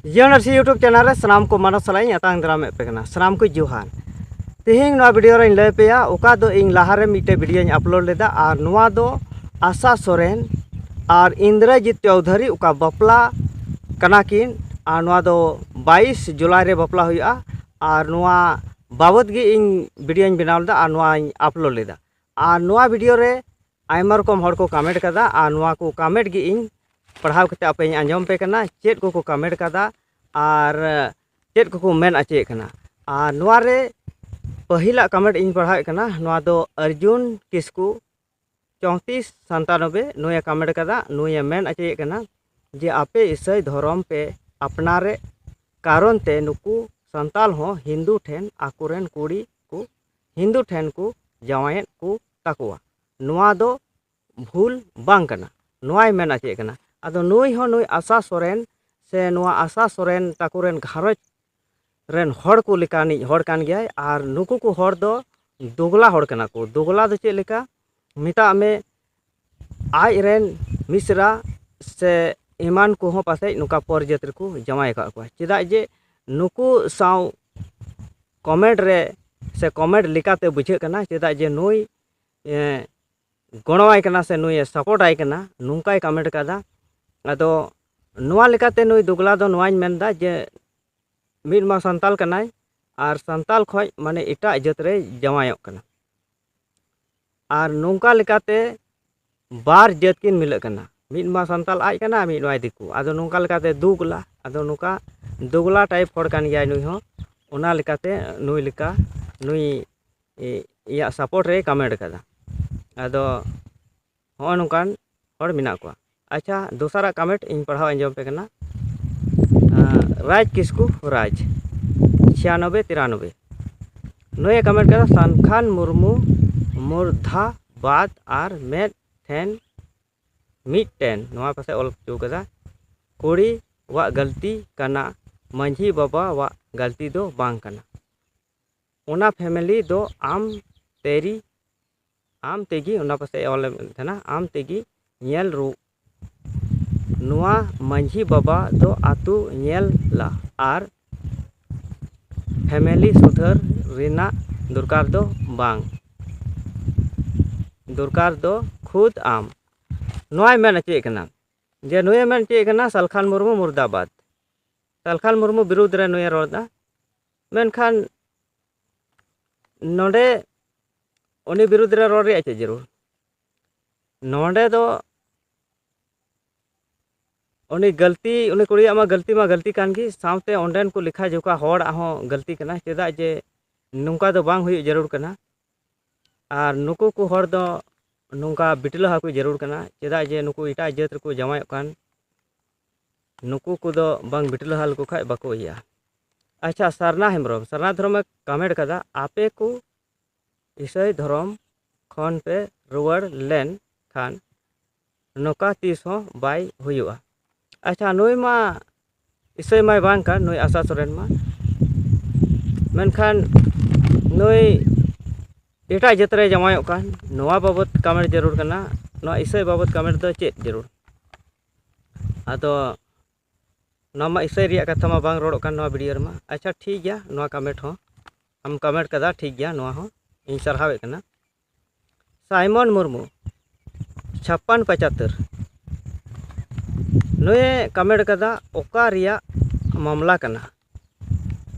University YouTube channel रे सनाम को मानव सलाई अतांग दराम पे कना सनाम को जोहार तेहिंग नवा वीडियो रे लय पेया ओका दो इन लाहारे मिटे वीडियो अपलोड लेदा और नवा दो आशा सोरेन और इंद्रजीत चौधरी ओका बपला कना किन और नवा दो 22 जुलाई रे बपला हुआ और नवा बाबत गे इन वीडियो बनाव लेदा और नवा अपलोड लेदा और नवा वीडियो रे आयमा रकम हर को कमेंट कदा और नवा को कमेंट गे इन पढ़ाव करते आप आंजम पे करना चेक को कमेंट कदा और चेक को मेन आचे करना और नवा रे पहिला कमेंट इन पढ़ाव करना नवा दो अर्जुन किस्कू 3497 नुया कमेंट कदा नुया मेन आचे करना जे आपे ईसाई धर्म पे अपनारे कारण ते नुकु संताल हो हिंदू ठेन आकुरेन कुड़ी को हिंदू ठेन को जावायन को ताकुआ नुआ दो भूल बांग करना नुआय मेन आचे करना आदो नुई हो नुई आशा सोरेन से नुआ आशा सोरेन ताकुरेन घारज रेन हड़ को लेकानी हड़ कान गया और नुकु को हड़ दो दुगला हड़ कना को दुगला दो चे लेका मिता में आज रेन मिश्रा से ईमान को हो पासे नुका पर जत्र को जमाय का को चेदा जे नुकु साव कमेंट रे से कमेंट लिकाते बुझे कना चेदा जे नुई गणवाय कना से नुई सपोर्ट आय कना नुकाय कमेंट कदा अदो नुआ लेकाते नुई दुगला दो नुआñ मेनदा जे मिड मा संताल कनाय और संताल खय माने एटा इज्जत रे जमायक कना और नुका लेकाते बार जत किन मिलक कना मिड मा संताल आय कना मिड मा दिकु आदो नुका लेकाते दुगला आदो नुका दुगला टाइप हड़ कान गया नुई हो ओना लेकाते नुई लेका नुई या सपोर्ट रे कमेंट कदा आदो हो नुकान हड़ मिना को अच्छा दूसरा कमेंट इन पढ़ाव अंजम पे करना राज किस्कू राज 9693 नया कमेंट करा सानखान मुर्मू मुर्दाबाद और मेड ठेन मिटन नवा पासे ऑल चुकदा कुड़ी वा गलती कना मंझी बाबा वा गलती दो बांग कना ओना फैमिली दो आम तेगी ओना पासे ऑल थना आम तेगी नेल रू नुआ मंझी बाबा दो आतु नेल ला और फैमिली सुधर रिना दरकार दो बांग दरकार दो खुद आम नुआ मेन चे कना जे नुए मेन चे कना सलखान मुर्मू मुर्दाबाद सलखान मुर्मू विरुद्ध रे नुए रोदा मेनखान नोडे उनी विरुद्ध रे रोड रे चे जरूर नोडे दो उनी गलती उनी कुड़िया मा गलती कान की सावते ओंडेन को लिखा जोका होड़ आहो गलती कना चेदा जे नुका दो बांग हुई जरूर कना और नुकु को होड़ दो नुका बिटला हाकु जरूर कना चेदा जे नुकु इटा जात को जमाय कान नुकु को दो बांग बिटला हाल को खाय बाको या अच्छा सरना धर्म में कमेंट कदा आपे को ईसाई धर्म खन पे रुवाड़ लेन खान नोका तीस हो बाय हुआ अच्छा नुई मा ईसाई माय बांग का नुई आशा सोरेन मा मेनखान नुई एटा जतरे जमायों कान नवा बाबत कमेंट जरूर करना नवा ईसाई बाबत कमेंट दो चेक जरूर आदो नवा ईसाई रिया कथा मा बांग रोड कान नवा वीडियो रमा अच्छा ठीक गया नवा कमेंट हो हम कमेंट कदा ठीक गया नवा हो इन सरहावे कना साइमन मुर्मू 5675 नुए कमेंट कदा ओका रिया मामला कना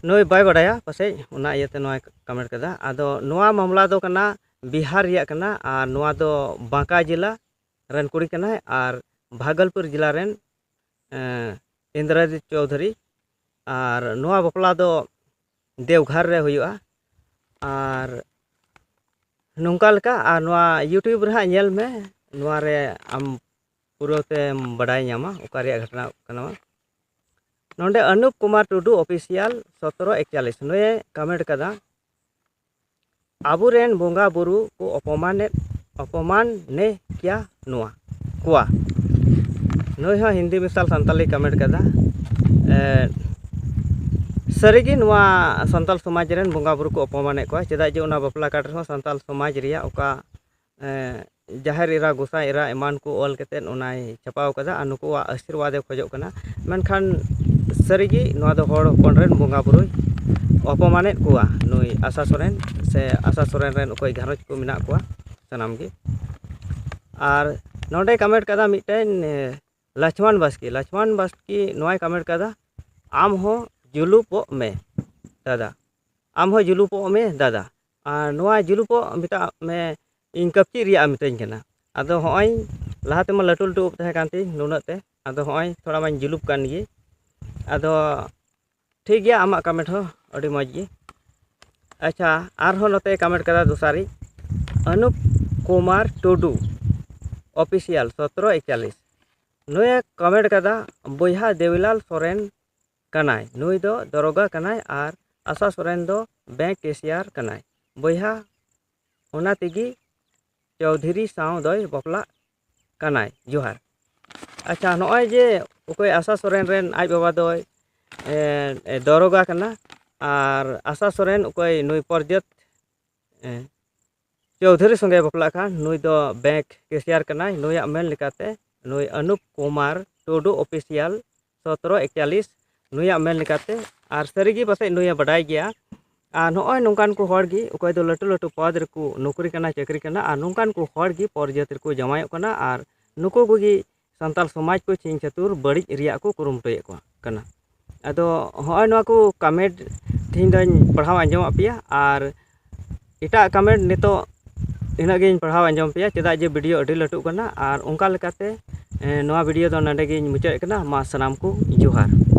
नुई बाय बड़ाया पासे उना इयते नुआ कमेंट कदा आदो नुआ मामला दो कना बिहार रिया कना और नुआ दो बांका जिला रेन कुड़ी कना और भागलपुर जिला रेन इंद्रजीत चौधरी और नुआ बपला दो देवघर रे हुआ और नौका लेका और नुआ यूट्यूब रे नेल में नुआ रे आम पूराते बड़ाई नामा ओकारिया घटना कना नोंडे अनूप कुमार टुडू ऑफिशियल 1741 नुए कमेंट कदा आबुरेन बोंगा बुरु को अपमान ने क्या नुआ कुआ नुई हो हिंदी मिसाल संताली कमेंट कदा सरीगी नुआ संताल समाज रेन बोंगा बुरु को अपमान को चेदा जे उना बपला काट रहो संताल समाज रिया ओका जाहिर इरा गुसा इरा ईमान को ऑल कतेन उनाय छपाव कदा नुकुआ आशीर्वाद खोजो कना मेनखान सारीगी नोआ दो हर हपन रेन बोंगा बुरुई अपमानेत कुआ नुई आशा सोरेन से आशा सोरेन रेन ओकय घारज को मिना कुआ सनाम गे आर नोडे कमेंट कदा मिटेन लक्ष्मण बास्की नोय कमेंट कदा आम हो जुलुपो में दादा आम हो जुलुपो में दादा आर नोआ जुलुपो मिता में इन कपची रिया मितेन कना आदो होय लाहाते मा लटू लटू तहे कांती नुनते आदो होय थोड़ा मां जुलुप कान गे आदो ठीक गया आमा कमेंट हो अड़ी मज गे अच्छा आर हो नते कमेंट कदा दुसारी अनुप कुमार टुडू ऑफिशियल 1741 नुय कमेंट कदा बोहा देवीलाल सोरेन कनाय नुई दो दरोगा कनाय आर आशा सोरेन दो बैंक कैशियर कनाय बोहा ओना तिगी चौधरी साव दय बपला कनाय जोहार अच्छा नॉय जे ओकय आशा सोरेन रेन आज बाबा दय दरोगा कना आर आशा सोरेन ओकय नुई परजत चौधरी संगे बपला खान नुई दो बैंक कैशियर कनाय नुया मेन लिकाते नुई अनुप कुमार टुडू ऑफिशियल 1741 नुया मेन लिकाते आर सारीगी पासे नुया बडाई गया आर नॉय नोंकान को हर गी ओकय दो लटू लटू पद रेको नौकरी कना चाकरी कना आर नोंकान को हर गी परजत रेको जमायो कना आर नुको कोगी संताल समाज को चिंग चतुर बड़ी रिया को कुरुमटोय को कना आदो होय नोआ को कमेंट थिन दन पढ़ाव आंजम आपिया आर इटा कमेंट नितो इना गे पढ़ाव आंजम पिया चेदा जे वीडियो अडी लटू कना आर उनका लेकाते नोआ वीडियो दो नंडे गे मुचाद कना मा सनाम को जोहार।